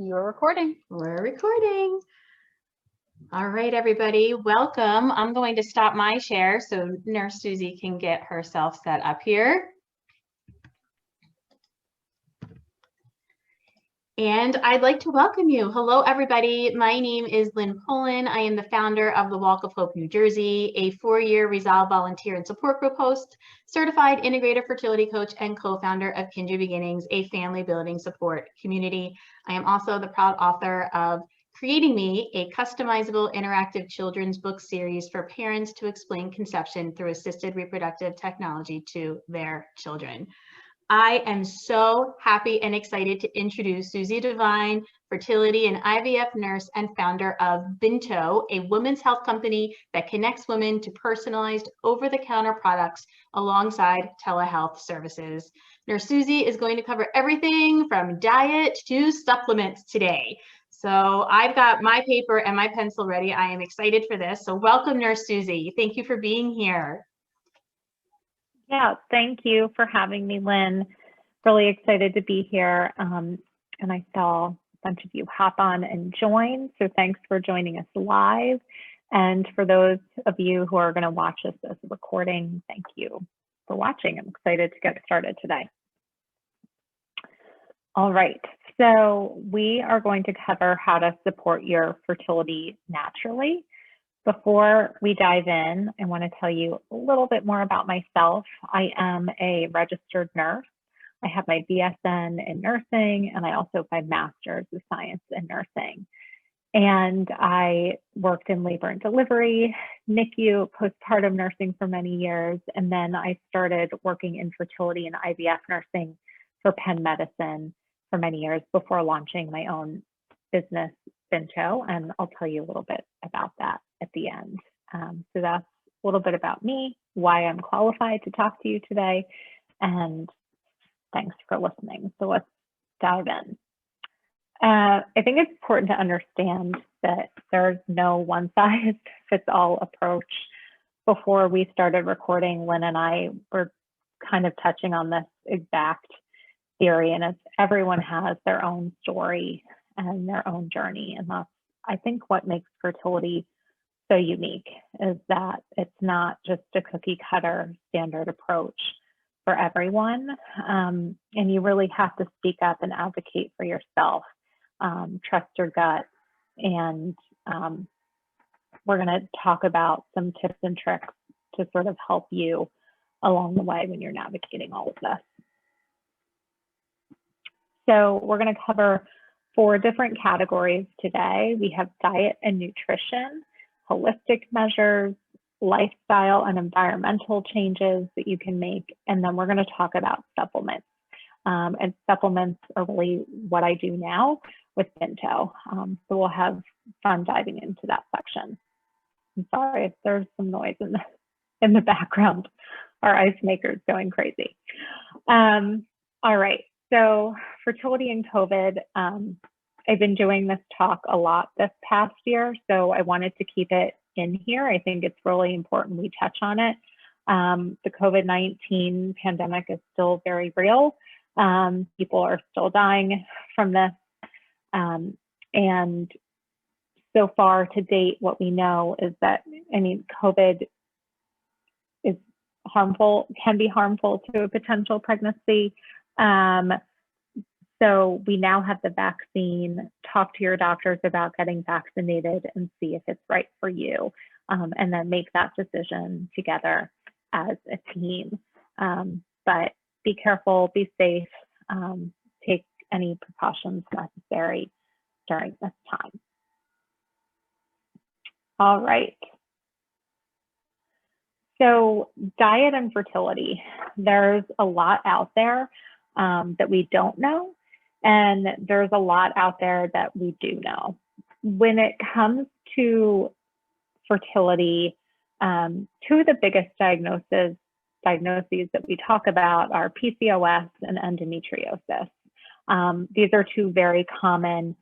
You're recording. We're recording. All right, everybody, welcome. I'm going to stop my share so Nurse Suzie can get herself set up here. And I'd like to welcome you. Hello, everybody. My name is Lynn Pullen. I am the founder of the Walk of Hope, New Jersey, a 4-year Resolve volunteer and support group host, certified integrative fertility coach, and co-founder of Kindred Beginnings, a family building support community. I am also the proud author of Creating Me, a customizable interactive children's book series for parents to explain conception through assisted reproductive technology to their children. I am so happy and excited to introduce Suzie Devine, fertility and IVF nurse and founder of Binto, a women's health company that connects women to personalized over-the-counter products alongside telehealth services. Nurse Suzie is going to cover everything from diet to supplements today. So I've got my paper and my pencil ready. I am excited for this. So welcome, Nurse Suzie. Thank you for being here. Yeah, thank you for having me, Lynn. Really excited to be here. And I saw a bunch of you hop on and join. So thanks for joining us live. And for those of you who are going to watch this as a recording, thank you for watching. I'm excited to get started today. All right, so we are going to cover how to support your fertility naturally. Before we dive in, I want to tell you a little bit more about myself. I am a registered nurse. I have my BSN in nursing, and I also have my master's of science in nursing. And I worked in labor and delivery, NICU, postpartum nursing for many years. And then I started working in fertility and IVF nursing for Penn Medicine for many years before launching my own business, Binto, and I'll tell you a little bit about that at the end. So that's a little bit about me, why I'm qualified to talk to you today, and thanks for listening. So let's dive in. I think it's important to understand that there's no one-size-fits-all approach. Before we started recording, Lynn and I were kind of touching on this exact theory, and it's everyone has their own story and their own journey. And that's, I think, what makes fertility so unique, is that it's not just a cookie cutter standard approach for everyone. And you really have to speak up and advocate for yourself, trust your gut. And we're going to talk about some tips and tricks to sort of help you along the way when you're navigating all of this. So we're going to cover 4 different categories today. We have diet and nutrition, holistic measures, lifestyle and environmental changes that you can make, and then we're going to talk about supplements. And supplements are really what I do now with Binto. So we'll have fun diving into that section. I'm sorry if there's some noise in the background. Our ice maker's going crazy. All right. So fertility and COVID, I've been doing this talk a lot this past year, so I wanted to keep it in here. I think it's really important we touch on it. The COVID-19 pandemic is still very real. People are still dying from this. And so far to date, what we know is that, COVID is harmful, can be harmful to a potential pregnancy. So we now have the vaccine. Talk to your doctors about getting vaccinated and see if it's right for you, and then make that decision together as a team. But be careful, be safe, take any precautions necessary during this time. All right. So diet and fertility, there's a lot out there that we don't know, and there's a lot out there that we do know. When it comes to fertility, 2 of the biggest diagnoses that we talk about are PCOS and endometriosis. These are 2 very common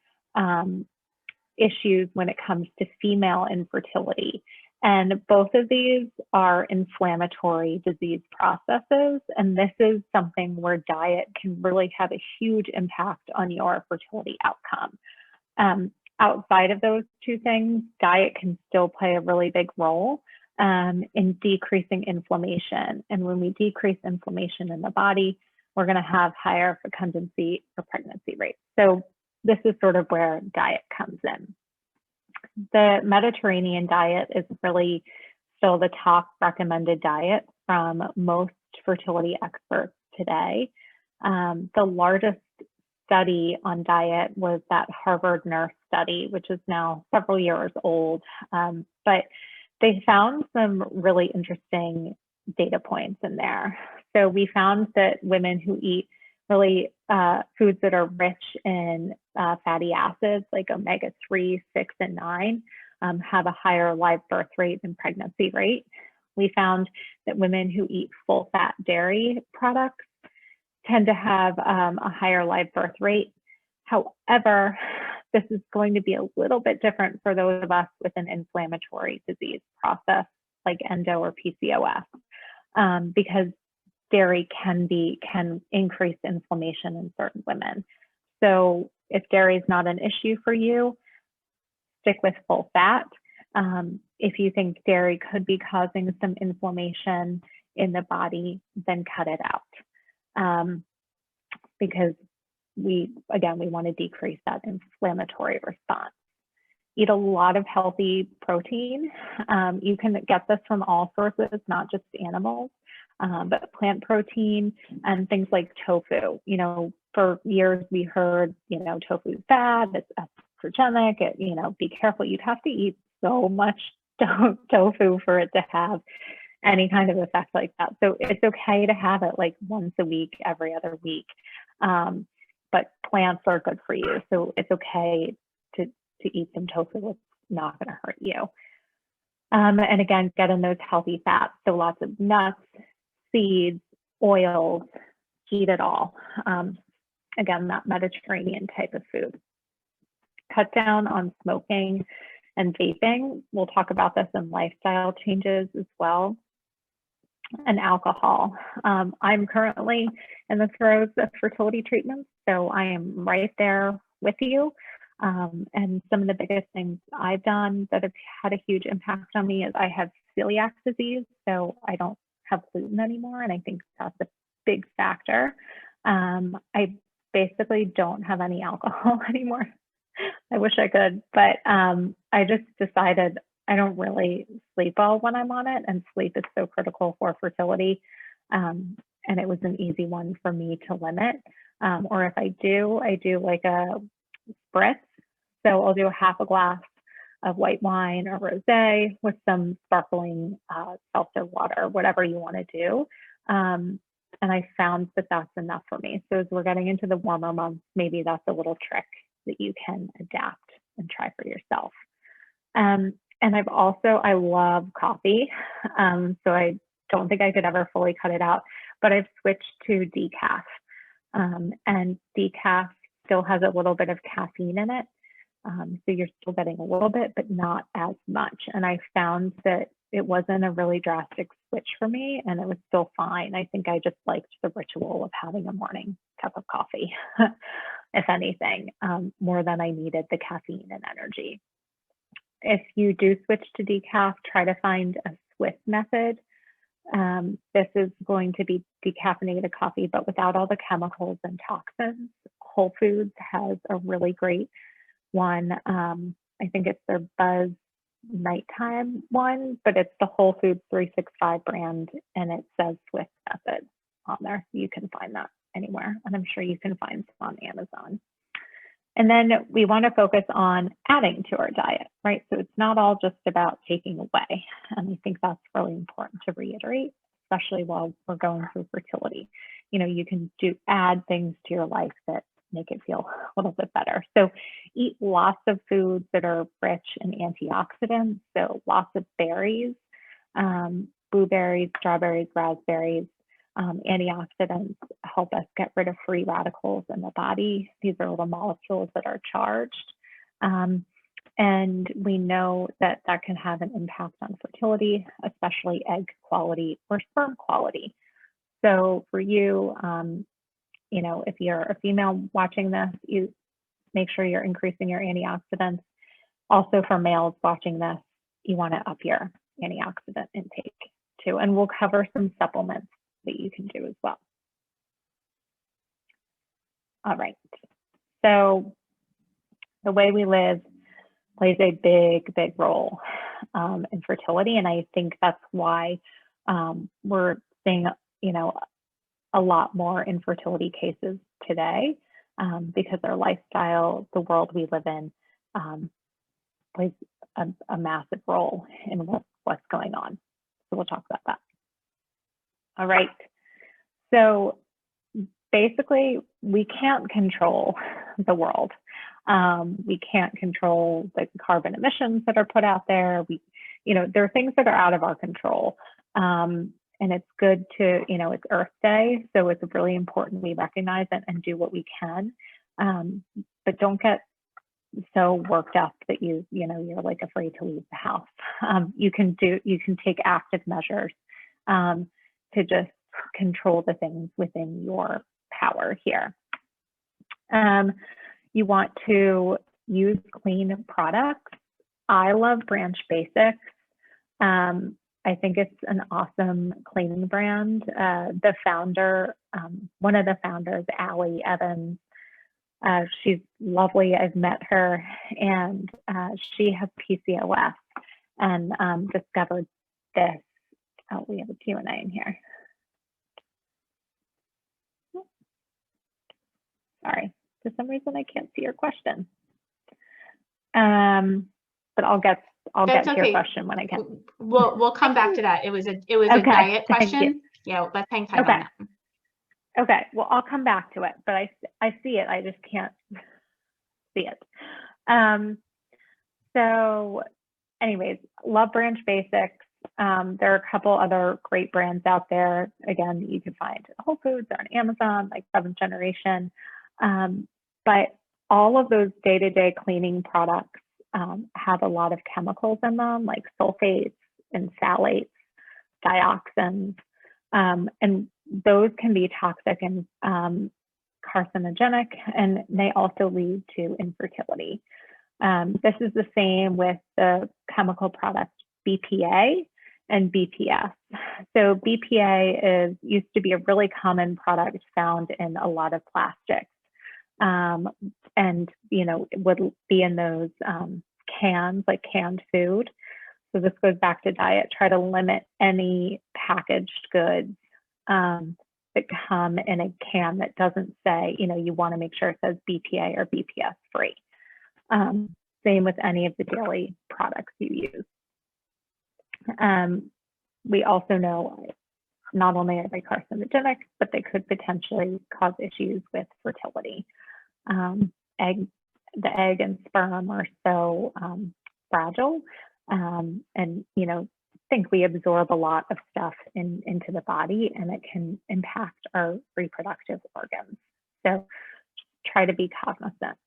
issues when it comes to female infertility. And both of these are inflammatory disease processes. And this is something where diet can really have a huge impact on your fertility outcome. Outside of those two things, diet can still play a really big role in decreasing inflammation. And when we decrease inflammation in the body, we're going to have higher fecundity or pregnancy rates. So this is sort of where diet comes in. The Mediterranean diet is really still the top recommended diet from most fertility experts today. The largest study on diet was that Harvard nurse study, which is now several years old, but they found some really interesting data points in there. So we found that women who eat really foods that are rich in fatty acids like omega-3, 6, and 9 have a higher live birth rate and pregnancy rate. We found that women who eat full-fat dairy products tend to have a higher live birth rate. However, this is going to be a little bit different for those of us with an inflammatory disease process like endo or PCOS, because dairy can increase inflammation in certain women. So if dairy is not an issue for you, stick with full fat. If you think dairy could be causing some inflammation in the body, then cut it out. Because we want to decrease that inflammatory response. Eat a lot of healthy protein. You can get this from all sources, not just animals, but plant protein and things like tofu. You know, for years we heard, you know, tofu is bad, it's estrogenic, be careful. You'd have to eat so much tofu for it to have any kind of effect like that. So it's okay to have it like once a week, every other week. But plants are good for you. So it's okay to eat some tofu. It's not going to hurt you. And again, get in those healthy fats. So lots of nuts, seeds, oils, eat it all. Again, that Mediterranean type of food. Cut down on smoking and vaping. We'll talk about this in lifestyle changes as well. And alcohol. I'm currently in the throes of fertility treatments, so I am right there with you. And some of the biggest things I've done that have had a huge impact on me is I have celiac disease, so I don't have gluten anymore, and I think that's a big factor. I basically don't have any alcohol anymore. I wish I could, but I just decided I don't really sleep well when I'm on it, and sleep is so critical for fertility. And it was an easy one for me to limit. Or if I do like a spritz. So I'll do a half a glass of white wine or rosé with some sparkling seltzer water, whatever you want to do. And I found that that's enough for me. So as we're getting into the warmer months, maybe that's a little trick that you can adapt and try for yourself. And I love coffee. So I don't think I could ever fully cut it out, but I've switched to decaf. And decaf still has a little bit of caffeine in it. So you're still getting a little bit, but not as much. And I found that it wasn't a really drastic switch for me, and it was still fine. I think I just liked the ritual of having a morning cup of coffee, if anything, more than I needed the caffeine and energy. If you do switch to decaf, try to find a Swiss method. This is going to be decaffeinated coffee, but without all the chemicals and toxins. Whole Foods has a really great one. I think it's their Buzz nighttime one, but it's the Whole Foods 365 brand, and it says Swiss method on there. You can find that anywhere, and I'm sure you can find some on Amazon. And then we want to focus on adding to our diet, right? So it's not all just about taking away. And I think that's really important to reiterate, especially while we're going through fertility. You know, you can add things to your life that make it feel a little bit better. So eat lots of foods that are rich in antioxidants. So lots of berries, blueberries, strawberries, raspberries. Antioxidants help us get rid of free radicals in the body. These are little molecules that are charged. And we know that that can have an impact on fertility, especially egg quality or sperm quality. So for you, if you're a female watching this, you make sure you're increasing your antioxidants. Also for males watching this, you want to up your antioxidant intake too. And we'll cover some supplements that you can do as well. All right. So the way we live plays a big, big role in fertility. And I think that's why we're seeing, a lot more infertility cases today because our lifestyle, the world we live in, plays a massive role in what's going on. So we'll talk about that. All right. So basically, we can't control the world. We can't control the carbon emissions that are put out there. There are things that are out of our control. And it's good to, it's Earth Day. So it's really important we recognize it and do what we can. But don't get so worked up that you're like afraid to leave the house. You can take active measures to just control the things within your power here. You want to use clean products. I love Branch Basics. I think it's an awesome cleaning brand. The founder, one of the founders, Allie Evans, she's lovely. I've met her, and she has PCOS and discovered this. Oh, we have a Q&A in here. Sorry, for some reason I can't see your question. But I'll get to your question when I can. We'll come back to that. It was a diet question. Yeah, let's hang tight on that. Okay, well, I'll come back to it, but I see it. I just can't see it. So anyways, love Branch Basics. There are a couple other great brands out there. Again, you can find at Whole Foods or on Amazon, like Seventh Generation. But all of those day-to-day cleaning products have a lot of chemicals in them, like sulfates and phthalates, dioxins, and those can be toxic and carcinogenic, and they also lead to infertility. This is the same with the chemical products BPA and BPS. So BPA used to be a really common product found in a lot of plastics, and it would be in those cans, like canned food. So this goes back to diet. Try to limit any packaged goods that come in a can that doesn't say, you want to make sure it says BPA or BPS free. Same with any of the daily products you use. We also know not only are they carcinogenic, but they could potentially cause issues with fertility. The egg and sperm are so fragile, and think we absorb a lot of stuff into the body, and it can impact our reproductive organs. So try to be cognizant.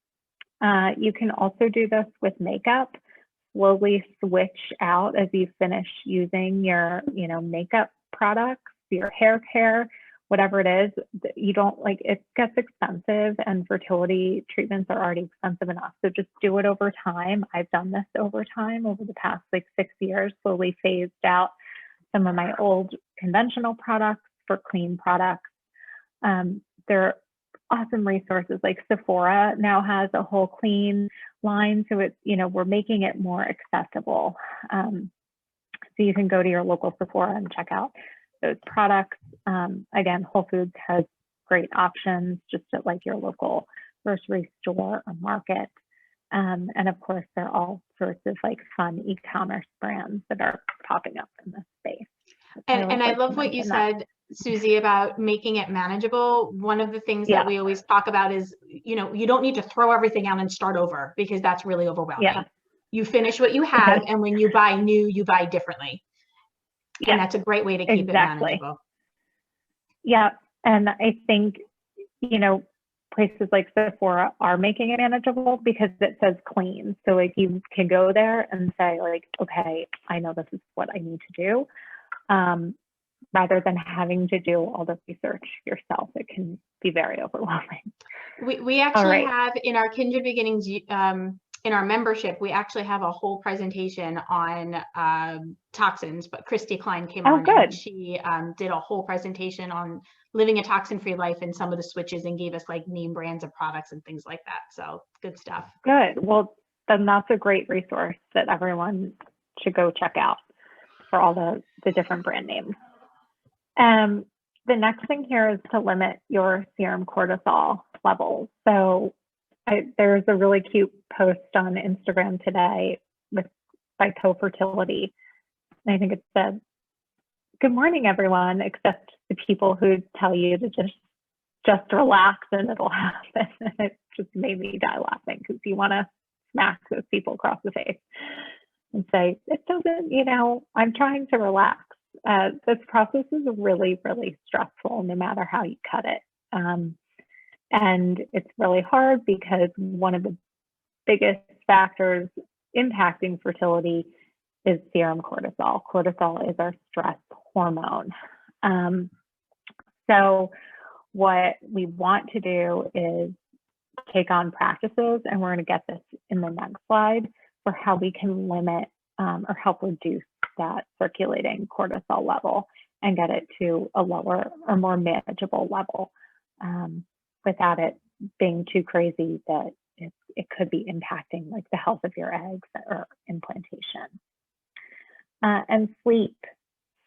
You can also do this with makeup. Slowly switch out as you finish using your, makeup products, your hair care, whatever it is. You don't it gets expensive, and fertility treatments are already expensive enough. So just do it over time. I've done this over time, over the past 6 years, slowly phased out some of my old conventional products for clean products. There are awesome resources, like Sephora now has a whole clean line. So it's, we're making it more accessible. So you can go to your local Sephora and check out those products. Again, Whole Foods has great options just at like your local grocery store or market. And of course, there are all sorts of fun e-commerce brands that are popping up in this space. And I love what you said, Suzie, about making it manageable. One of the things that we always talk about is, you don't need to throw everything out and start over, because that's really overwhelming. Yeah. You finish what you have, and when you buy new, you buy differently. And that's a great way to keep it manageable. Yeah. And I think, places like Sephora are making it manageable because it says clean. So like you can go there and say like, okay, I know this is what I need to do. Rather than having to do all the research yourself. It can be very overwhelming. We actually have in our Kindred Beginnings, in our membership, we actually have a whole presentation on toxins, but Christy Klein came on and she did a whole presentation on living a toxin-free life and some of the switches and gave us like name brands of products and things like that. So good stuff. Good. Well, then that's a great resource that everyone should go check out for all the different brand names. The next thing here is to limit your serum cortisol levels. So there's a really cute post on Instagram today by Fertility. And I think it said, "Good morning, everyone, except the people who tell you to just relax and it'll happen." It just made me die laughing because you want to smack those people across the face and say, it doesn't, I'm trying to relax. This process is really, really stressful no matter how you cut it. And it's really hard because one of the biggest factors impacting fertility is serum cortisol. Cortisol is our stress hormone. So what we want to do is take on practices, and we're going to get this in the next slide, for how we can limit or help reduce that circulating cortisol level and get it to a lower or more manageable level without it being too crazy that it could be impacting like the health of your eggs or implantation. And sleep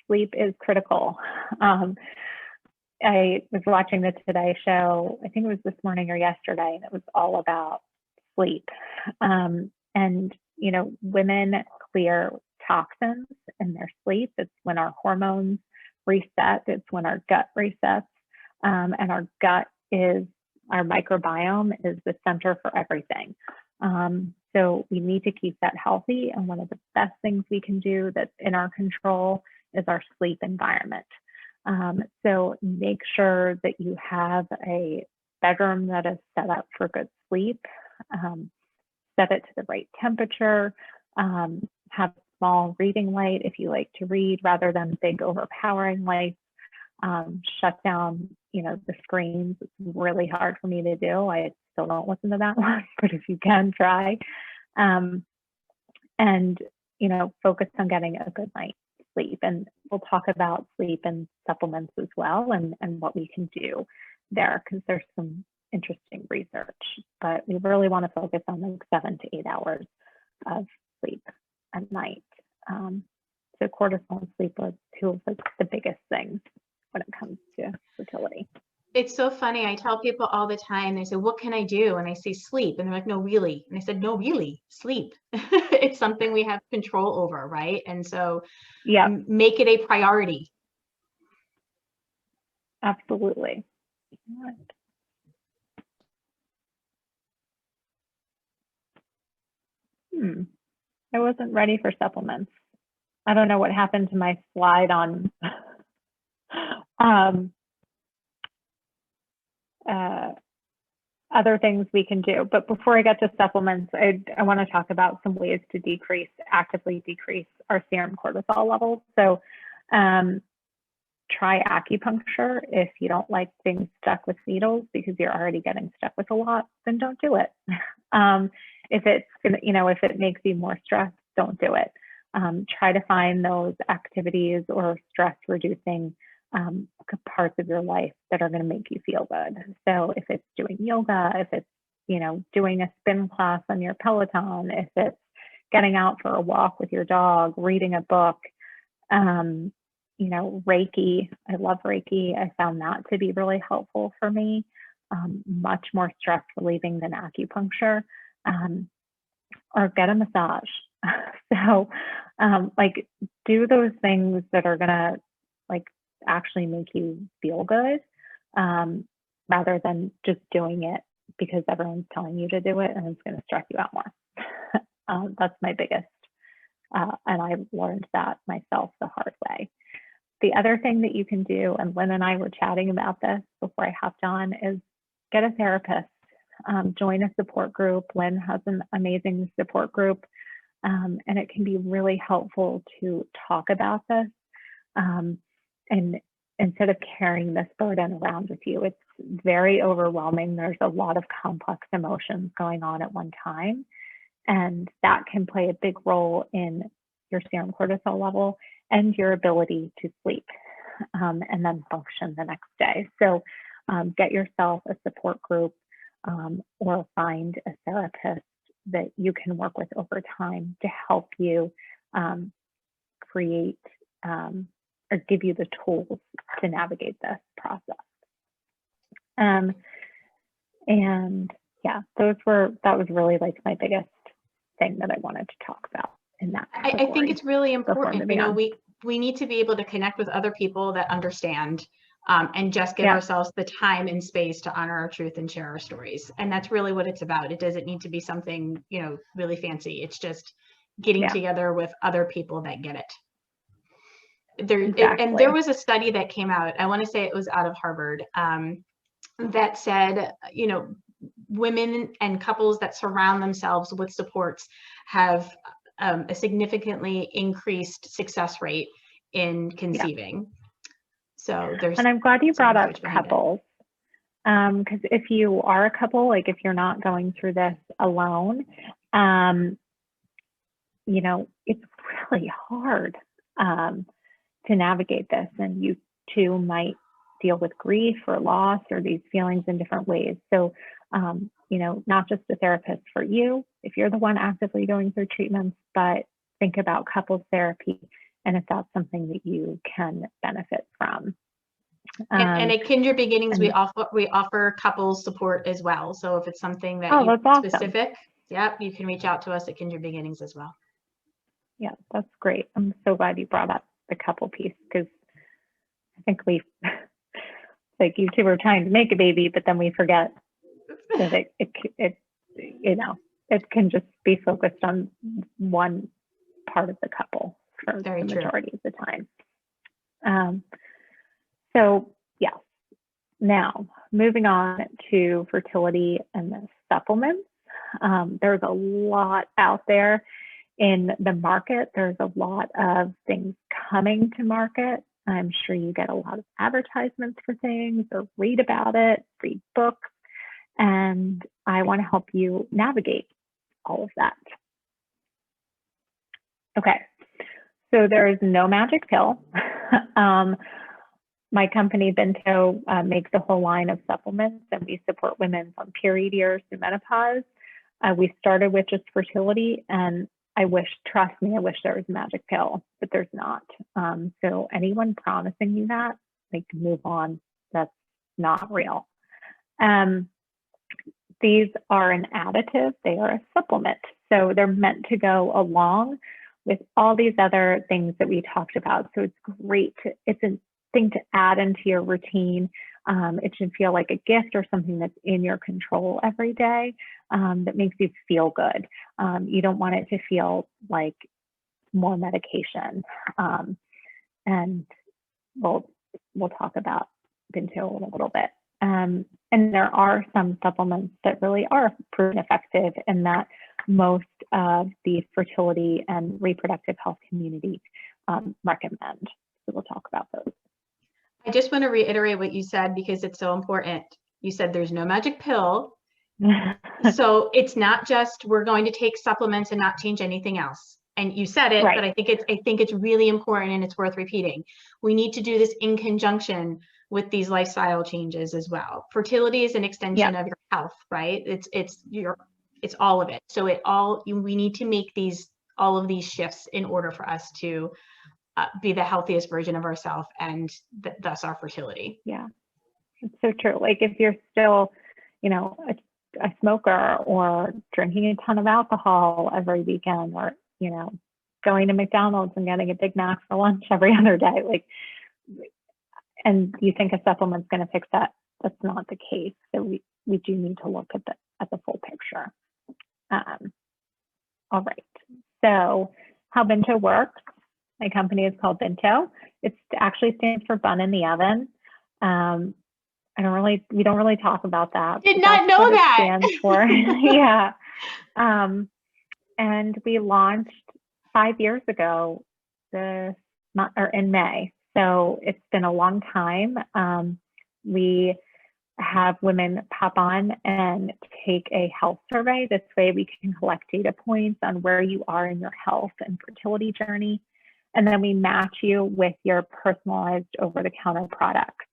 is critical. I was watching the Today Show, I think it was this morning or yesterday, and it was all about sleep. And women clear toxins in their sleep. It's when our hormones reset. It's when our gut resets. And our gut our microbiome is the center for everything. So we need to keep that healthy. And one of the best things we can do that's in our control is our sleep environment. So make sure that you have a bedroom that is set up for good sleep. Set it to the right temperature. Have a small reading light if you like to read rather than big overpowering lights. Shut down, the screens. It's really hard for me to do. I still don't listen to that one, but if you can, try. And, focus on getting a good night's sleep. And we'll talk about sleep and supplements as well, and what we can do there, because there's some interesting research. But we really want to focus on like 7 to 8 hours of sleep at night. So cortisol and sleep are two of the biggest things when it comes to fertility. It's so funny. I tell people all the time, they say, what can I do? And I say, sleep. And they're like, no, really. And I said, no, really, sleep. It's something we have control over, right? And so make it a priority. Absolutely. I wasn't ready for supplements. I don't know what happened to my slide on other things we can do. But before I get to supplements, I want to talk about some ways to actively decrease our serum cortisol levels. So try acupuncture. If you don't like being stuck with needles because you're already getting stuck with a lot, then don't do it. If it makes you more stressed, don't do it. Try to find those activities or stress reducing parts of your life that are going to make you feel good. So if it's doing yoga, if it's, doing a spin class on your Peloton, if it's getting out for a walk with your dog, reading a book, Reiki. I love Reiki. I found that to be really helpful for me, much more stress relieving than acupuncture, or get a massage. So do those things that are going to actually make you feel good, rather than just doing it because everyone's telling you to do it and it's going to stress you out more. That's my biggest, and I learned that myself the hard way. The other thing that you can do, and Lynn and I were chatting about this before I hopped on, is get a therapist, join a support group. Lynn has an amazing support group, and it can be really helpful to talk about this. And instead of carrying this burden around with you, it's very overwhelming. There's a lot of complex emotions going on at one time, and that can play a big role in your serum cortisol level and your ability to sleep and then function the next day. So get yourself a support group or find a therapist that you can work with over time to help you create or give you the tools to navigate this process. And yeah, that was really like my biggest thing that I wanted to talk about in that. I think it's really important. You know, we need to be able to connect with other people that understand and just give ourselves the time and space to honor our truth and share our stories. And that's really what it's about. It doesn't need to be something, you know, really fancy. It's just getting together with other people that get it. And there was a study that came out, I want to say it was out of Harvard, that said, you know, women and couples that surround themselves with supports have a significantly increased success rate in conceiving. So and I'm glad you brought up couples, because if you are a couple, like if you're not going through this alone, you know, it's really hard to navigate this, and you too might deal with grief or loss or these feelings in different ways. So, you know, not just a therapist for you, if you're the one actively going through treatments, but think about couples therapy and if that's something that you can benefit from. And at Kindred Beginnings, we offer couples support as well. So if it's something that that's specific, you can reach out to us at Kindred Beginnings as well. Yeah, that's great. I'm so glad you brought up the couple piece, because I think like you two were trying to make a baby, but then we forget that it you know, it can just be focused on one part of the couple for the majority of the time. So yes, now moving on to fertility and the supplements. There's a lot out there in the market. There's a lot of things coming to market. I'm sure you get a lot of advertisements for things or read about it, read books, and I want to help you navigate all of that. Okay, so there is no magic pill. My company, Binto, makes a whole line of supplements, and we support women from period years to menopause. We started with just fertility, and trust me, I wish there was a magic pill, but there's not. So anyone promising you that, like, move on. That's not real. These are an additive. They are a supplement. So they're meant to go along with all these other things that we talked about. So it's great. It's a thing to add into your routine. It should feel like a gift or something that's in your control every day, that makes you feel good. You don't want it to feel like more medication. And we'll talk about Binto in a little bit. And there are some supplements that really are proven effective and that most of the fertility and reproductive health community recommend. So we'll talk about those. I just want to reiterate what you said because it's so important. You said there's no magic pill. So it's not just we're going to take supplements and not change anything else. And you said it, but I think it's really important and it's worth repeating. We need to do this in conjunction with these lifestyle changes as well. Fertility is an extension of your health, right? It's all of it. So we need to make all of these shifts in order for us to be the healthiest version of ourselves and thus our fertility. Yeah, it's so true. Like if you're still, you know, a smoker or drinking a ton of alcohol every weekend, or, you know, going to McDonald's and getting a Big Mac for lunch every other day, like, and you think a supplement's going to fix that, that's not the case. So we do need to look at the full picture. All right. So how Binto works. My company is called Binto. It actually stands for bun in the oven. we don't really talk about that. Did not know what that. It stands for. Yeah. And we launched 5 years ago this month, or in May. So it's been a long time. We have women pop on and take a health survey. This way we can collect data points on where you are in your health and fertility journey. And then we match you with your personalized over-the-counter products.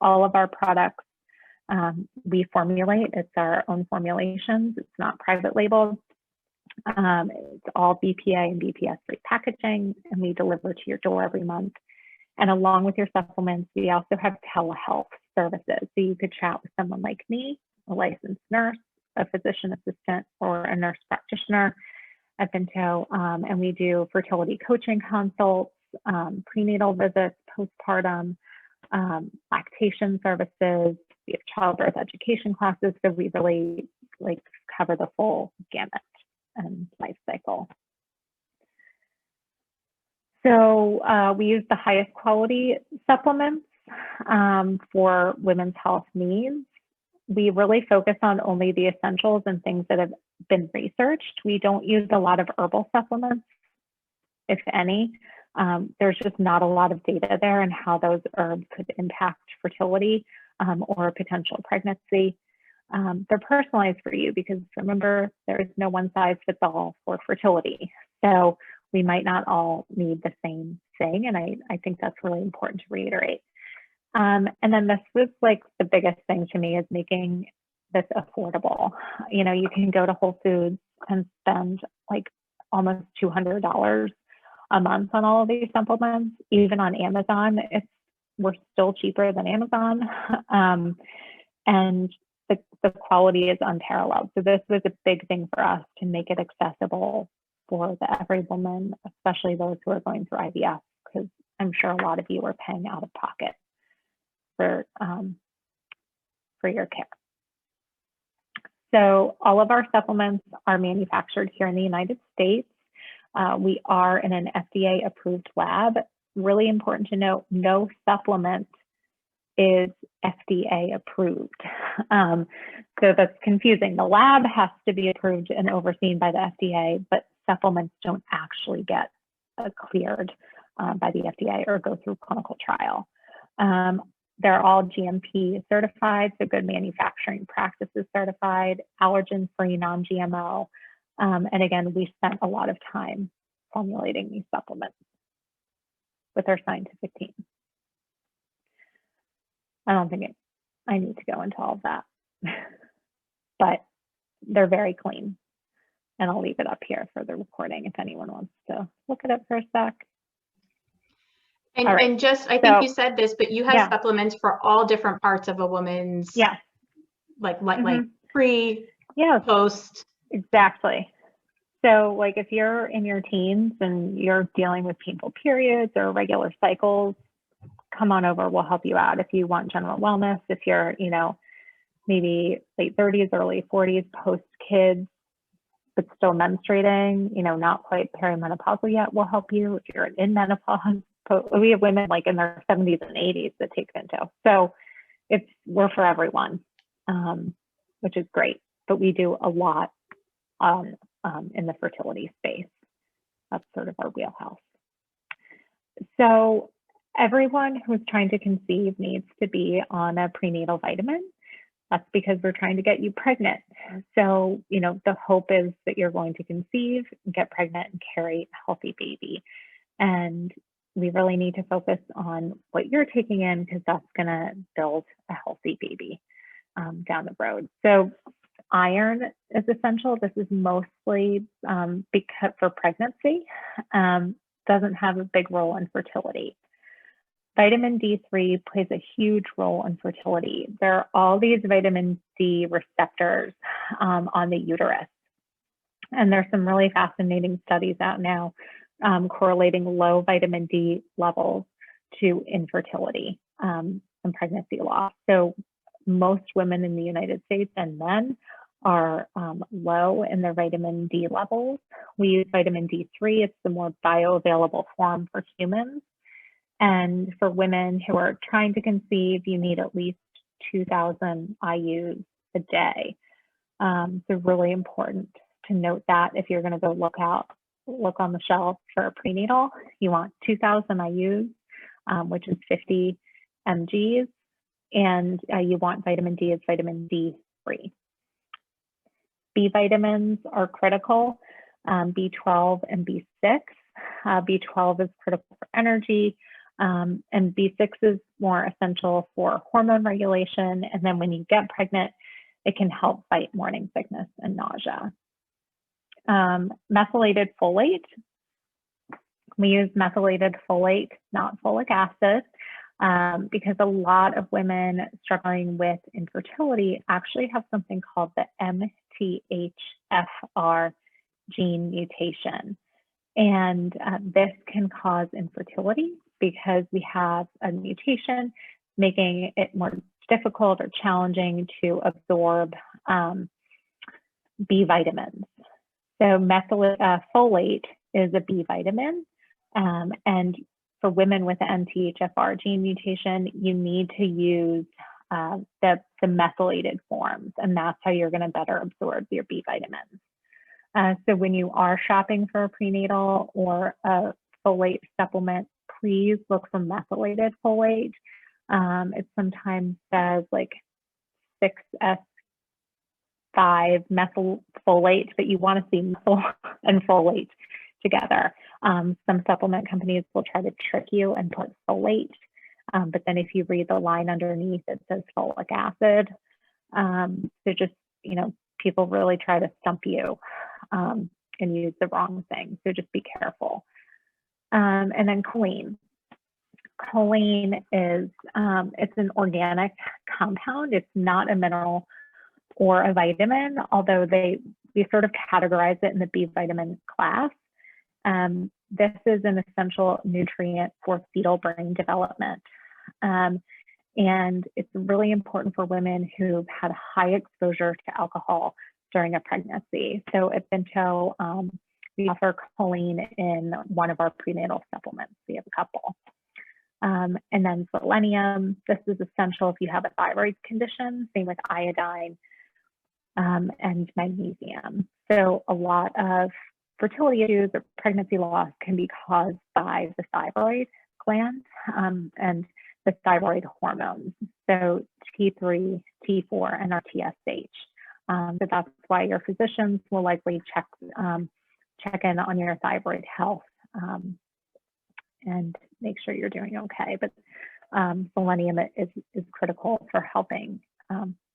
All of our products we formulate. It's our own formulations. It's not private labeled. It's all BPA and BPS-free packaging, and we deliver to your door every month. And along with your supplements, we also have telehealth services. So you could chat with someone like me, a licensed nurse, a physician assistant, or a nurse practitioner at Binto. And we do fertility coaching consults, prenatal visits, postpartum, lactation services. We have childbirth education classes. So we really cover the full gamut and life cycle. So we use the highest quality supplements for women's health needs. We really focus on only the essentials and things that have been researched. We don't use a lot of herbal supplements, if any. There's just not a lot of data there on how those herbs could impact fertility or potential pregnancy. They're personalized for you because remember, there is no one size fits all for fertility. So we might not all need the same thing. And I think that's really important to reiterate. And then this was the biggest thing to me is making this affordable. You can go to Whole Foods and spend almost $200 a month on all of these supplements. Even on Amazon, we're still cheaper than Amazon. And the quality is unparalleled. So this was a big thing for us to make it accessible for every woman, especially those who are going through IVF, because I'm sure a lot of you are paying out of pocket for your care. So all of our supplements are manufactured here in the United States. We are in an FDA approved lab. Really important to note, no supplement is FDA approved. So that's confusing. The lab has to be approved and overseen by the FDA, but supplements don't actually get cleared by the FDA or go through clinical trial. They're all GMP certified, so good manufacturing practices certified, allergen-free, non-GMO. And again, we spent a lot of time formulating these supplements with our scientific team. I don't think I need to go into all of that, but they're very clean. And I'll leave it up here for the recording if anyone wants to look it up for a sec. And, right. And just, I think you said this, but you have supplements for all different parts of a woman's, like pre, post. Exactly. So if you're in your teens and you're dealing with painful periods or irregular cycles, come on over, we'll help you out. If you want general wellness, if you're, maybe late 30s, early 40s, post kids, but still menstruating, not quite perimenopausal yet, we'll help you. If you're in menopause, we have women in their 70s and 80s that take Binto. So we're for everyone, which is great. But we do a lot in the fertility space. That's sort of our wheelhouse. So everyone who's trying to conceive needs to be on a prenatal vitamin. That's because we're trying to get you pregnant. So, the hope is that you're going to conceive, get pregnant, and carry a healthy baby. And we really need to focus on what you're taking in because that's going to build a healthy baby down the road. So iron is essential. This is mostly because for pregnancy, doesn't have a big role in fertility. Vitamin D3 plays a huge role in fertility. There are all these vitamin D receptors on the uterus. And there's some really fascinating studies out now correlating low vitamin D levels to infertility and pregnancy loss. So most women in the United States and men are low in their vitamin D levels. We use vitamin D3. It's the more bioavailable form for humans. And for women who are trying to conceive, you need at least 2,000 IUs a day. So really important to note that if you're going to go look on the shelf for a prenatal, you want 2,000 IUs, which is 50 mgs, and you want vitamin D as vitamin D3. B vitamins are critical, B12 and B6. B12 is critical for energy, and B6 is more essential for hormone regulation. And then when you get pregnant, it can help fight morning sickness and nausea. Methylated folate. We use methylated folate, not folic acid, because a lot of women struggling with infertility actually have something called the MTHFR gene mutation. And this can cause infertility because we have a mutation making it more difficult or challenging to absorb B vitamins. So folate is a B vitamin, and for women with the MTHFR gene mutation, you need to use the methylated forms, and that's how you're going to better absorb your B vitamins. So when you are shopping for a prenatal or a folate supplement, please look for methylated folate. It sometimes says like 6S5 methyl folate, but you want to see methyl and folate together. Some supplement companies will try to trick you and put folate, but then if you read the line underneath, it says folic acid. So just, people really try to stump you and use the wrong thing. So just be careful. And then choline. Choline is, it's an organic compound. It's not a mineral or a vitamin, although we sort of categorize it in the B vitamin class. This is an essential nutrient for fetal brain development. And it's really important for women who've had high exposure to alcohol during a pregnancy. So at Binto, we offer choline in one of our prenatal supplements. We have a couple. And then selenium, this is essential if you have a thyroid condition, same with iodine and magnesium. So a lot of fertility issues or pregnancy loss can be caused by the thyroid gland and the thyroid hormones. So T3, T4, and our TSH. So that's why your physicians will likely check in on your thyroid health and make sure you're doing okay. But selenium is critical for helping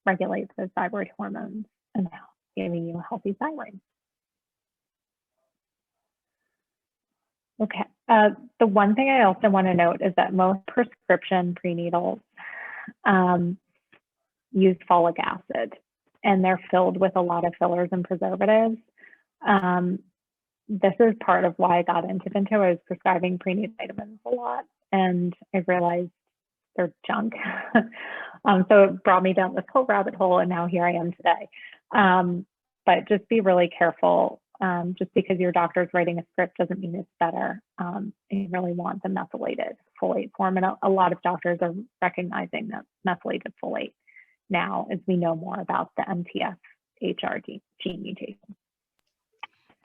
regulate the thyroid hormones and giving you a healthy thyroid. Okay, the one thing I also want to note is that most prescription prenatals use folic acid, and they're filled with a lot of fillers and preservatives. This is part of why I got into Binto. I was prescribing prenatal vitamins a lot, and I realized they're junk. So it brought me down this whole rabbit hole, and now here I am today. But just be really careful. Just because your doctor's writing a script doesn't mean it's better. You really want the methylated folate form, and a lot of doctors are recognizing that methylated folate now as we know more about the MTHFR gene mutation.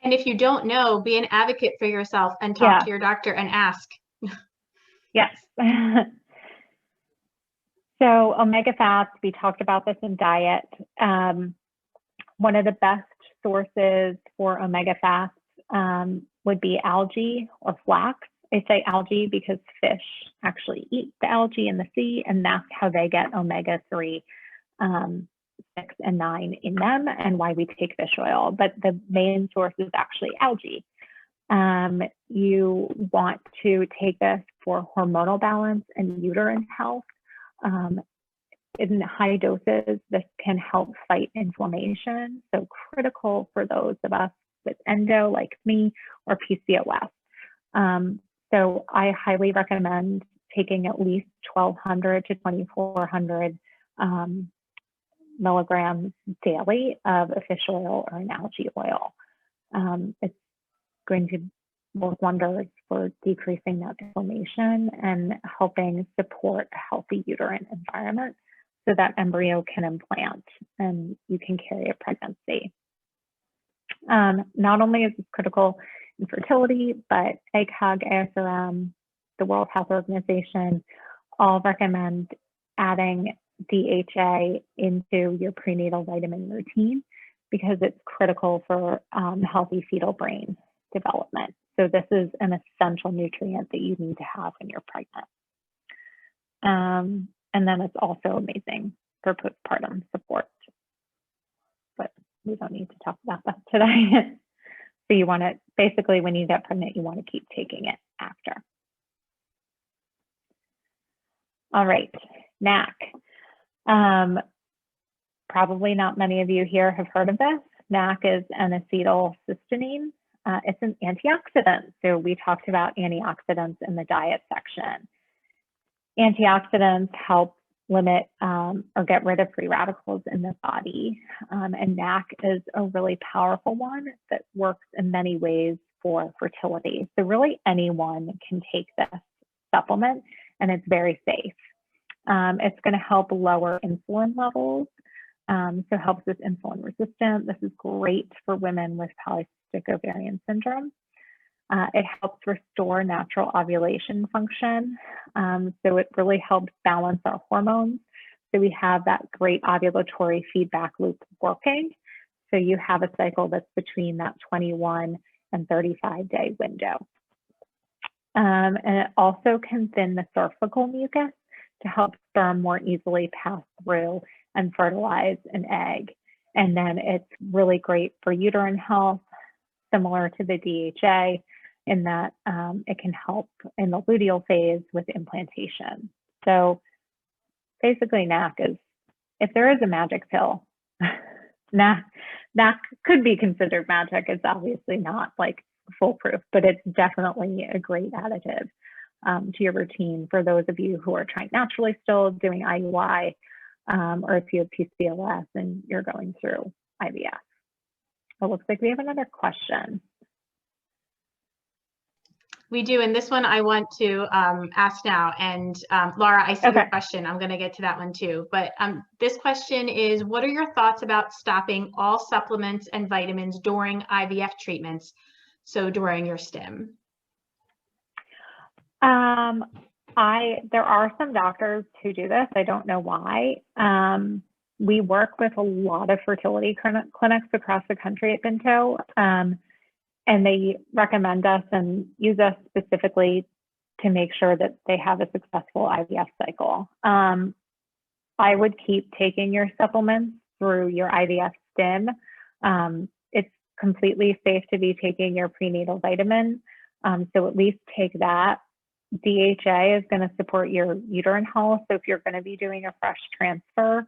And if you don't know, be an advocate for yourself and talk to your doctor and ask. Yes. So omega fats, we talked about this in diet. One of the best sources for omega fats would be algae or flax. I say algae because fish actually eat the algae in the sea, and that's how they get omega-3, 6 and 9 in them, and why we take fish oil. But the main source is actually algae. You want to take this for hormonal balance and uterine health. In high doses, this can help fight inflammation. So critical for those of us with endo like me or PCOS. So I highly recommend taking at least 1,200 to 2,400 milligrams daily of a fish oil or an algae oil. It's going to work wonders for decreasing that inflammation and helping support a healthy uterine environment so that embryo can implant and you can carry a pregnancy. Not only is this critical in fertility, but ACOG, ASRM, the World Health Organization all recommend adding DHA into your prenatal vitamin routine because it's critical for healthy fetal brain development. So this is an essential nutrient that you need to have when you're pregnant. And then it's also amazing for postpartum support. But we don't need to talk about that today. So you want to, basically when you get pregnant, you want to keep taking it after. All right, NAC. Probably not many of you here have heard of this. NAC is N-acetylcysteine. It's an antioxidant. So we talked about antioxidants in the diet section. Antioxidants help limit or get rid of free radicals in the body. And NAC is a really powerful one that works in many ways for fertility. So really anyone can take this supplement and it's very safe. It's going to help lower insulin levels. So helps with insulin resistance. This is great for women with polycystic ovarian syndrome. It helps restore natural ovulation function. So it really helps balance our hormones. So we have that great ovulatory feedback loop working. So you have a cycle that's between that 21 and 35-day window. And it also can thin the cervical mucus to help sperm more easily pass through and fertilize an egg. And then it's really great for uterine health, similar to the DHA, in that it can help in the luteal phase with implantation. So basically NAC is, if there is a magic pill, NAC could be considered magic. It's obviously not like foolproof, but it's definitely a great additive to your routine for those of you who are trying naturally still, doing IUI, or if you have PCOS and you're going through IVF. It looks like we have another question. We do, and this one I want to ask now. And Laura, I see your question. I'm going to get to that one too. But this question is, what are your thoughts about stopping all supplements and vitamins during IVF treatments? So during your stim? There are some doctors who do this. I don't know why. We work with a lot of fertility clinics across the country at Binto. And they recommend us and use us specifically to make sure that they have a successful IVF cycle. I would keep taking your supplements through your IVF stim. It's completely safe to be taking your prenatal vitamin. So at least take that. DHA is going to support your uterine health. So if you're going to be doing a fresh transfer,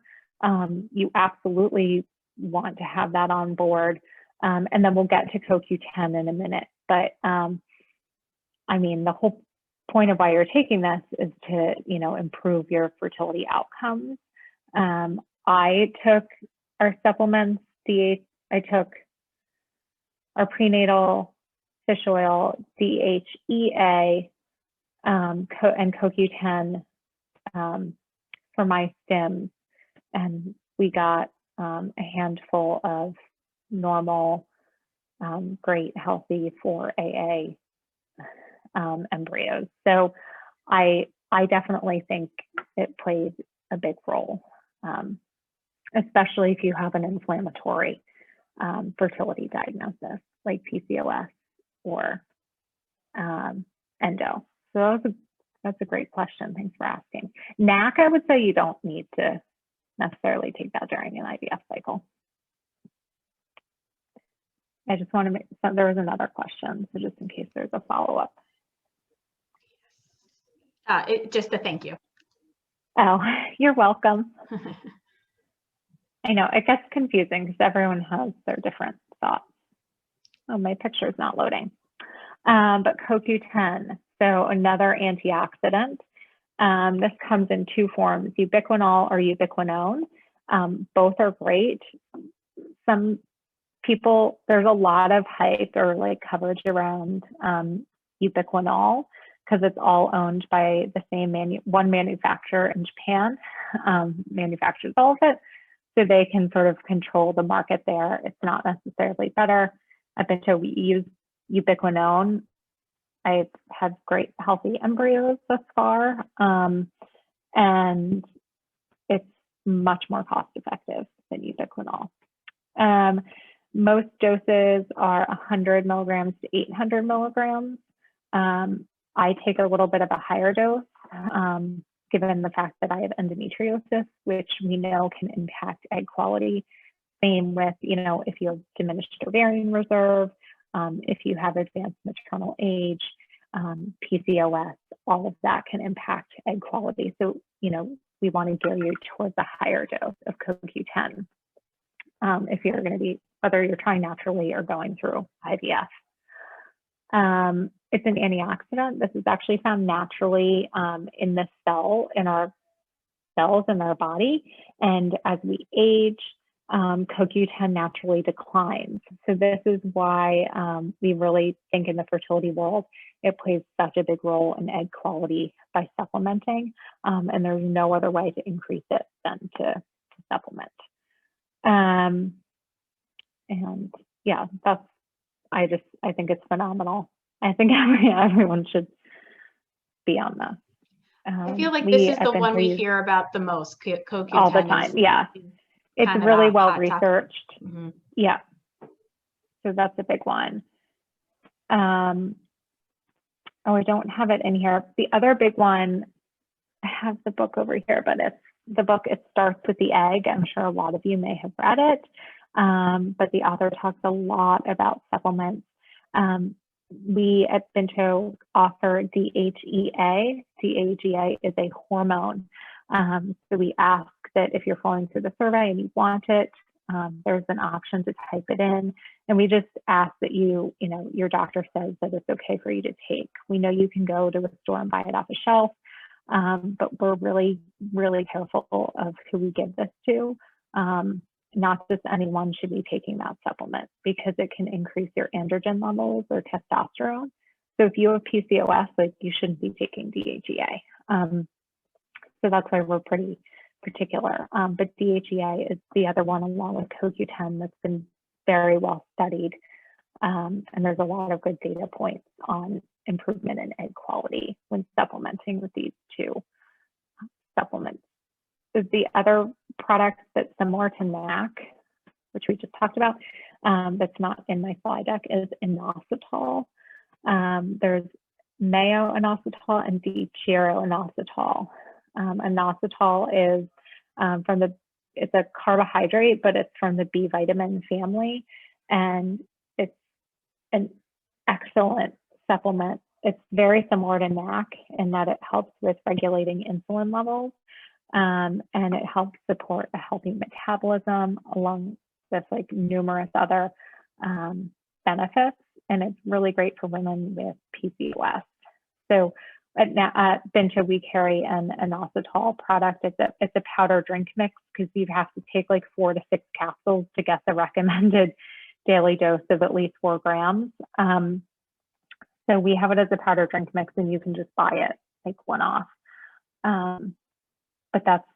you absolutely want to have that on board. And then we'll get to CoQ10 in a minute. But I mean, the whole point of why you're taking this is to, improve your fertility outcomes. I took our supplements, I took our prenatal fish oil, DHEA, and CoQ10 for my stims. And we got a handful of normal, great, healthy 4AA embryos. So I definitely think it played a big role, especially if you have an inflammatory fertility diagnosis like PCOS or endo. So that's a great question. Thanks for asking. NAC, I would say you don't need to necessarily take that during an IVF cycle. I just want to make, so there was another question, so just in case there's a follow-up. Just a thank you. Oh, you're welcome. I know, it gets confusing because everyone has their different thoughts. Oh, my picture is not loading. But CoQ10, so another antioxidant. This comes in two forms, ubiquinol or ubiquinone. Both are great. Some people, there's a lot of hype or like coverage around ubiquinol because it's all owned by the same one manufacturer in Japan. manufactures all of it. So they can sort of control the market there. It's not necessarily better. At Binto, we use ubiquinone. I've had great healthy embryos thus far. And it's much more cost effective than ubiquinol. Most doses are 100 milligrams to 800 milligrams. I take a little bit of a higher dose, given the fact that I have endometriosis, which we know can impact egg quality. Same with, if you have diminished ovarian reserve, if you have advanced maternal age, PCOS, all of that can impact egg quality. So, we want to gear you towards a higher dose of CoQ10 if you're going to be, whether you're trying naturally or going through IVF. It's an antioxidant. This is actually found naturally in the cell, in our cells in our body. And as we age, CoQ10 naturally declines. So this is why we really think in the fertility world, it plays such a big role in egg quality by supplementing. And there's no other way to increase it than to supplement. And yeah, I think it's phenomenal. I think everyone should be on this. I feel like this is the one we hear about the most, CoQ10. All the time, yeah. It's really well researched. Mm-hmm. Yeah. So that's a big one. I don't have it in here. The other big one, I have the book over here, but it starts with the egg. I'm sure a lot of you may have read it. But the author talks a lot about supplements. We at Binto offer DHEA. DHEA is a hormone. So we ask that if you're following through the survey and you want it, there's an option to type it in. And we just ask that your doctor says that it's okay for you to take. We know you can go to a store and buy it off a shelf, but we're really, really careful of who we give this to. Not just anyone should be taking that supplement because it can increase your androgen levels or testosterone. So if you have PCOS, you shouldn't be taking DHEA. So that's why we're pretty particular. But DHEA is the other one along with CoQ10 that's been very well studied. And there's a lot of good data points on improvement in egg quality when supplementing with these two supplements. So the other product that's similar to NAC, which we just talked about, that's not in my slide deck, is inositol. There's mayo-inositol and dechiro-inositol. Inositol is it's a carbohydrate, but it's from the B vitamin family, and it's an excellent supplement. It's very similar to NAC in that it helps with regulating insulin levels, and it helps support a healthy metabolism along with numerous other benefits. And it's really great for women with PCOS. So at Binto, we carry an inositol product. It's a powder drink mix because you have to take 4 to 6 capsules to get the recommended daily dose of at least 4 grams. So we have it as a powder drink mix, and you can just buy it one off. But that's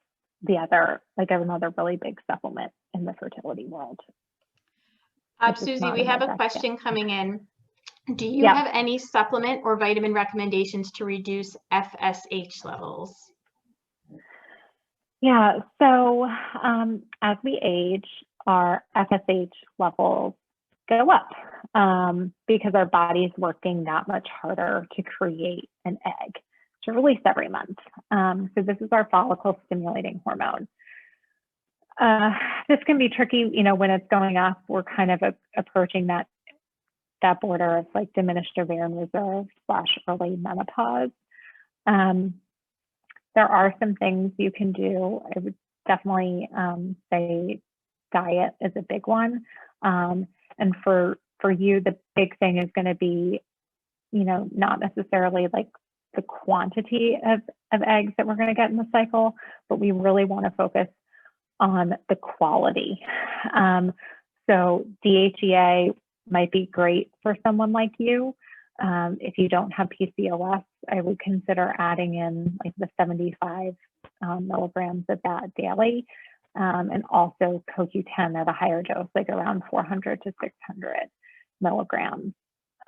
the other, another really big supplement in the fertility world. Suzie, we have a question coming in. Do you have any supplement or vitamin recommendations to reduce FSH levels? Yeah, so as we age, our FSH levels go up because our body's working that much harder to create an egg to release every month. So this is our follicle stimulating hormone. This can be tricky, when it's going up, we're kind of approaching that border of diminished ovarian reserve / early menopause. There are some things you can do. I would definitely say diet is a big one. And for you, the big thing is going to be, not necessarily the quantity of eggs that we're going to get in the cycle, but we really want to focus on the quality. So DHEA might be great for someone like you. If you don't have PCOS, I would consider adding in the 75 milligrams of that daily, and also CoQ10 at a higher dose, like around 400 to 600 milligrams.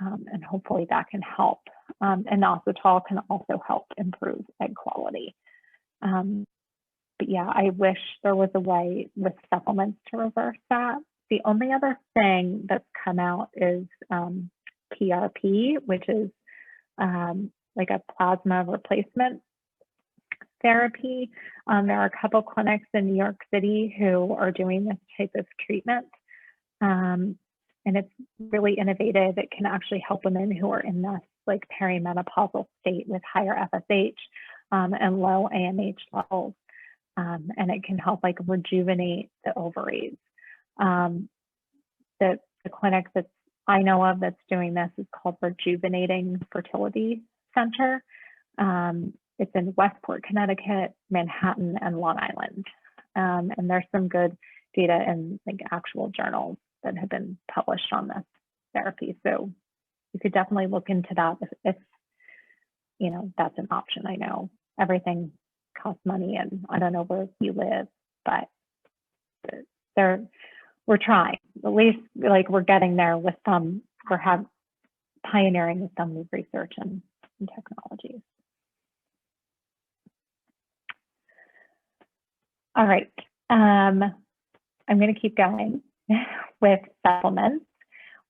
And hopefully that can help. And inositol can also help improve egg quality. But yeah, I wish there was a way with supplements to reverse that. The only other thing that's come out is PRP, which is like a plasma replacement therapy. There are a couple clinics in New York City who are doing this type of treatment. And it's really innovative. It can actually help women who are in this like perimenopausal state with higher FSH and low AMH levels. And it can help like rejuvenate the ovaries. The clinic that I know of that's doing this is called Rejuvenating Fertility Center. It's in Westport, Connecticut, Manhattan, and Long Island. And there's some good data in like actual journals that have been published on this therapy. So you could definitely look into that if you know, that's an option. I know everything costs money and I don't know where you live, but we're trying, at least like we're getting there with some, pioneering with some new research and technologies. All right, I'm going to keep going with supplements.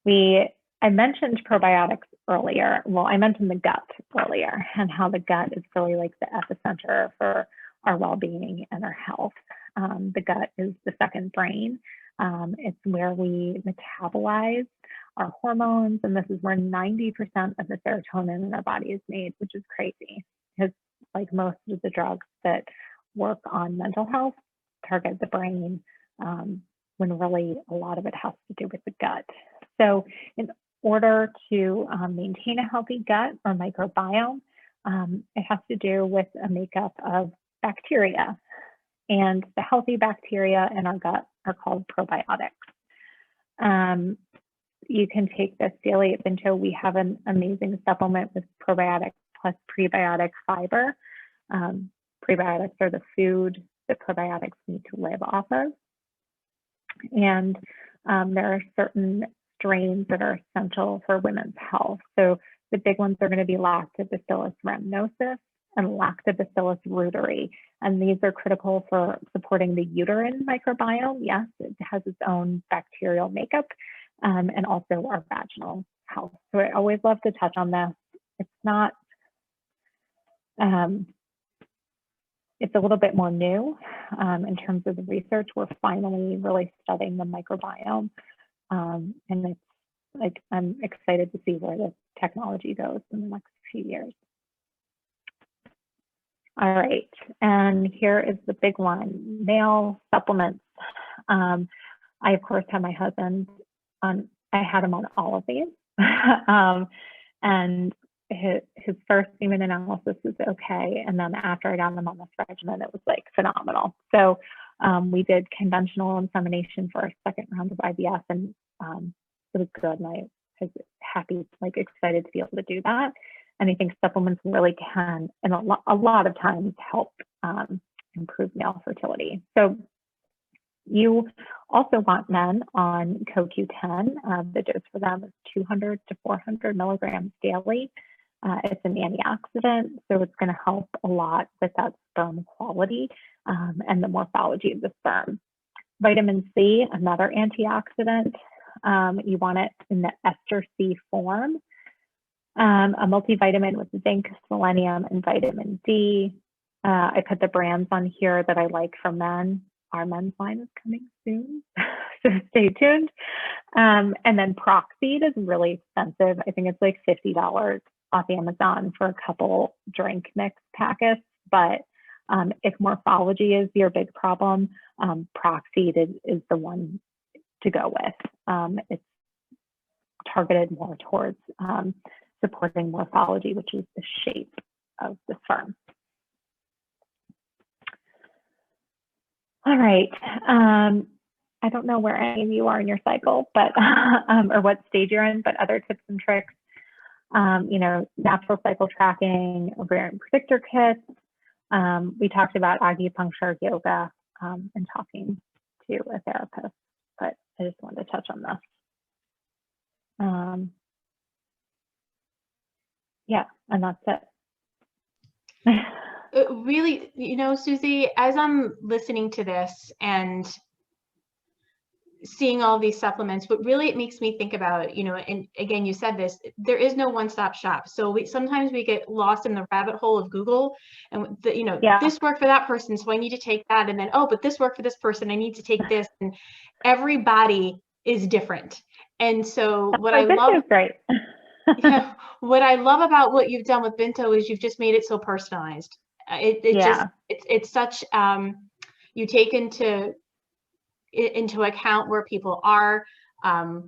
I mentioned probiotics earlier. Well, I mentioned the gut earlier and how the gut is really like the epicenter for our well-being and our health. The gut is the second brain. It's where we metabolize our hormones, and this is where 90% of the serotonin in our body is made, which is crazy because like most of the drugs that work on mental health target the brain, when really a lot of it has to do with the gut. So in order to maintain a healthy gut or microbiome, it has to do with a makeup of bacteria. And the healthy bacteria in our gut are called probiotics. You can take this daily at Binto. We have an amazing supplement with probiotic plus prebiotic fiber. Prebiotics are the food that probiotics need to live off of. And there are certain strains that are essential for women's health. So the big ones are going to be Lactobacillus rhamnosus and Lactobacillus reuteri. And these are critical for supporting the uterine microbiome. Yes, it has its own bacterial makeup, and also our vaginal health. So I always love to touch on this. It's not, it's a little bit more new in terms of the research. We're finally really studying the microbiome. And it's like, I'm excited to see where the technology goes in the next few years. All right, and here is the big one, male supplements. I, of course, had my husband on, I had him on all of these. And his first semen analysis was okay. And then after I got him on this regimen, it was like phenomenal. So we did conventional insemination for our second round of IVF, and it was good. And I was happy, like excited to be able to do that. And I think supplements really can, and a lot of times, help improve male fertility. So you also want men on CoQ10. The dose for them is 200 to 400 milligrams daily. It's an antioxidant, so it's going to help a lot with that sperm quality and the morphology of the sperm. Vitamin C, another antioxidant. You want it in the ester C form. A multivitamin with zinc, selenium, and vitamin D. I put the brands on here that I like for men. Our men's line is coming soon, so stay tuned. And then Proxeed is really expensive. I think it's like $50 off Amazon for a couple drink mix packets. But if morphology is your big problem, Proxeed is the one to go with. It's targeted more towards supporting morphology, which is the shape of the sperm. All right. I don't know where any of you are in your cycle, but or what stage you're in, but other tips and tricks, you know, natural cycle tracking, ovarian predictor kits, We talked about acupuncture, yoga, and talking to a therapist, but I just wanted to touch on this. Yeah, and that's it. Really, Suzie, as I'm listening to this and seeing all these supplements, what really it makes me think about, and again, you said this, there is no one-stop shop. So sometimes we get lost in the rabbit hole of Google, and this worked for that person, so I need to take that. And then, oh, but this worked for this person, I need to take this. And everybody is different. And so what I love, great. what I love about what you've done with Binto is you've just made it so personalized. It's such, you take into account where people are,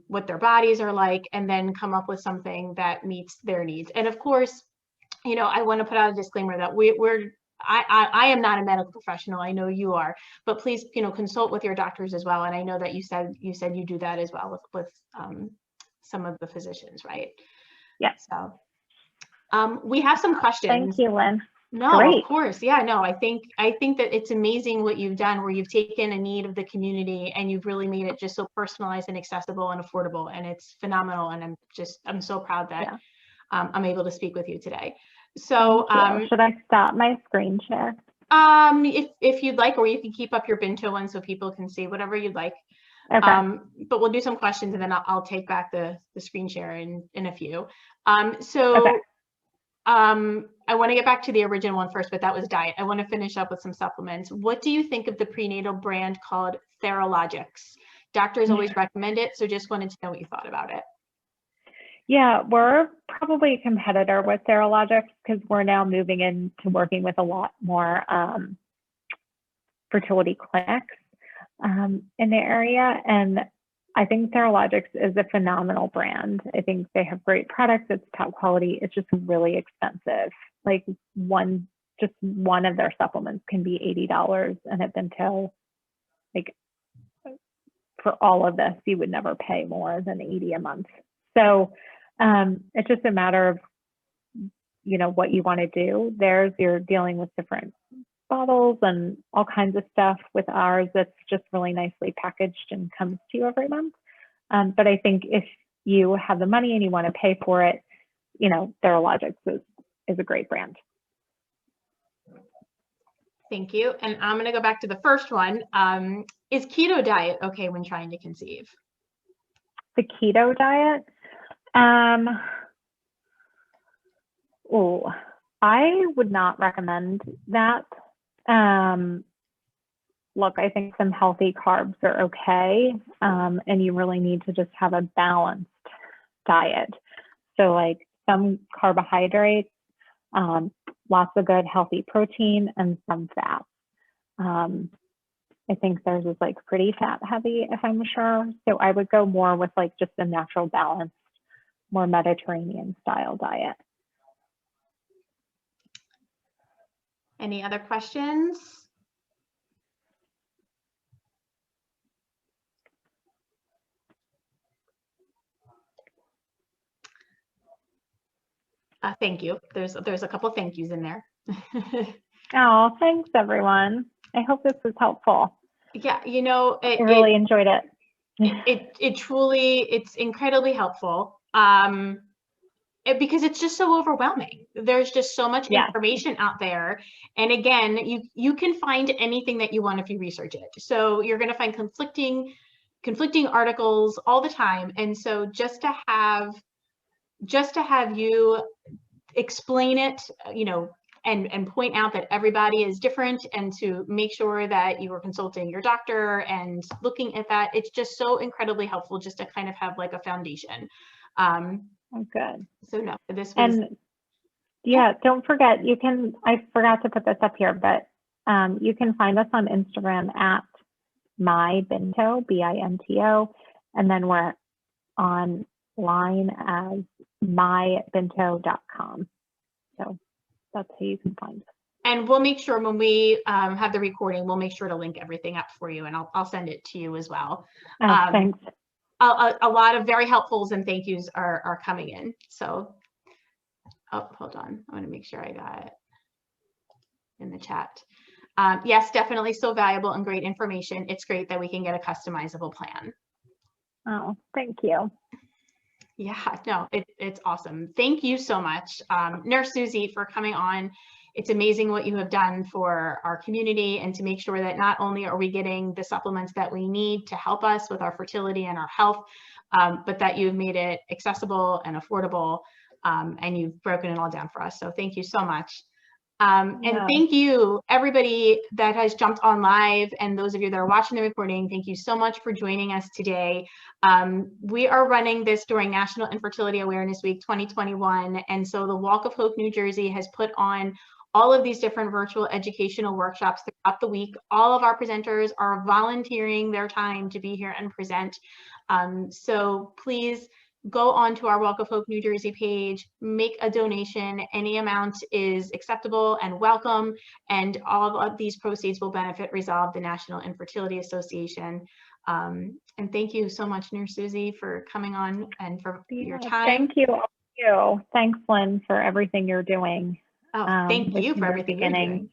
what their bodies are like, and then come up with something that meets their needs. And of course, I want to put out a disclaimer that I am not a medical professional. I know you are, but please, consult with your doctors as well. And I know that you said you do that as well with some of the physicians, right? Yes. So we have some questions. Thank you, Lynn. No, Great. Of course. Yeah, no, I think that it's amazing what you've done, where you've taken a need of the community and you've really made it just so personalized and accessible and affordable. And it's phenomenal. And I'm so proud that I'm able to speak with you today. So should I stop my screen share? If you'd like, or you can keep up your Binto one so people can see, whatever you'd like. Okay. But we'll do some questions and then I'll take back the screen share in a few. I want to get back to the original one first, but that was diet. I want to finish up with some supplements. What do you think of the prenatal brand called Theralogix? Doctors always recommend it, so just wanted to know what you thought about it. Yeah, we're probably a competitor with Theralogix because we're now moving into working with a lot more fertility clinics in the area. And I think Theralogix is a phenomenal brand. I think they have great products. It's top quality. It's just really expensive. Like one of their supplements can be $80, and at Binto, like for all of this, you would never pay more than $80 a month. So it's just a matter of what you want to do. You're dealing with different bottles and all kinds of stuff. With ours, it's just really nicely packaged and comes to you every month. But I think if you have the money and you want to pay for it, Theralogix is a great brand. Thank you. And I'm going to go back to the first one. Is keto diet okay when trying to conceive? The keto diet? I would not recommend that. Look, I think some healthy carbs are okay, and you really need to just have a balanced diet. So like some carbohydrates, lots of good healthy protein, and some fat. I think theirs is like pretty fat heavy, if I'm sure. So I would go more with like just a natural balanced, more Mediterranean style diet. Any other questions? Thank you. There's a couple of thank yous in there. Oh, thanks everyone. I hope this was helpful. Yeah, I really enjoyed it. It's incredibly helpful. Because it's just so overwhelming. There's just so much information out there. And again, you can find anything that you want if you research it. So you're going to find conflicting articles all the time. And so just to have you explain it, and point out that everybody is different, and to make sure that you are consulting your doctor and looking at that, it's just so incredibly helpful just to kind of have like a foundation. Oh, good. So no, this was. And don't forget, I forgot to put this up here, but you can find us on Instagram at mybinto, BINTO, and then we're online as mybinto.com. So that's how you can find us. And we'll make sure when we have the recording, we'll make sure to link everything up for you, and I'll send it to you as well. Thanks. A lot of very helpfuls and thank yous are coming in. So, hold on. I want to make sure I got it. in the chat. Yes, definitely so valuable and great information. It's great that we can get a customizable plan. Oh, thank you. Yeah, no, it's awesome. Thank you so much, Nurse Suzie, for coming on. It's amazing what you have done for our community and to make sure that not only are we getting the supplements that we need to help us with our fertility and our health, but that you've made it accessible and affordable, and you've broken it all down for us. So thank you so much. And thank you, everybody that has jumped on live, and those of you that are watching the recording, thank you so much for joining us today. We are running this during National Infertility Awareness Week 2021, and so the Walk of Hope New Jersey has put on all of these different virtual educational workshops throughout the week. All of our presenters are volunteering their time to be here and present. So please go on to our Walk of Hope New Jersey page, make a donation. Any amount is acceptable and welcome, and all of these proceeds will benefit Resolve, the National Infertility Association. And thank you so much, Nurse Suzie, for coming on and for your time. Thank you. All. Thanks, Lynn, for everything you're doing. Oh, thank you for everything you're doing.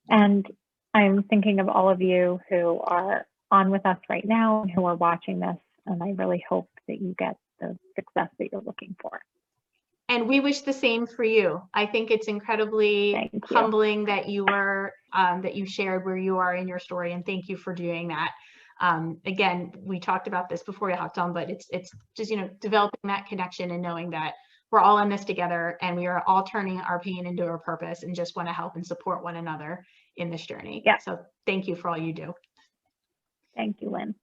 And I'm thinking of all of you who are on with us right now and who are watching this, and I really hope that you get the success that you're looking for. And we wish the same for you. I think it's incredibly humbling that you were that you shared where you are in your story, and thank you for doing that. Again, we talked about this before you hopped on, but it's just, you know, developing that connection and knowing that we're all in this together and we are all turning our pain into our purpose and just want to help and support one another in this journey. Yeah. So thank you for all you do. Thank you, Lynn.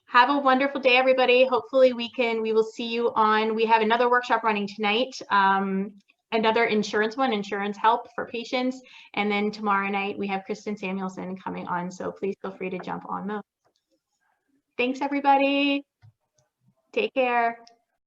Have a wonderful day, everybody. Hopefully we will see you on, we have another workshop running tonight, another insurance help for patients. And then tomorrow night we have Kristen Samuelson coming on. So please feel free to jump on those. Thanks, everybody. Take care.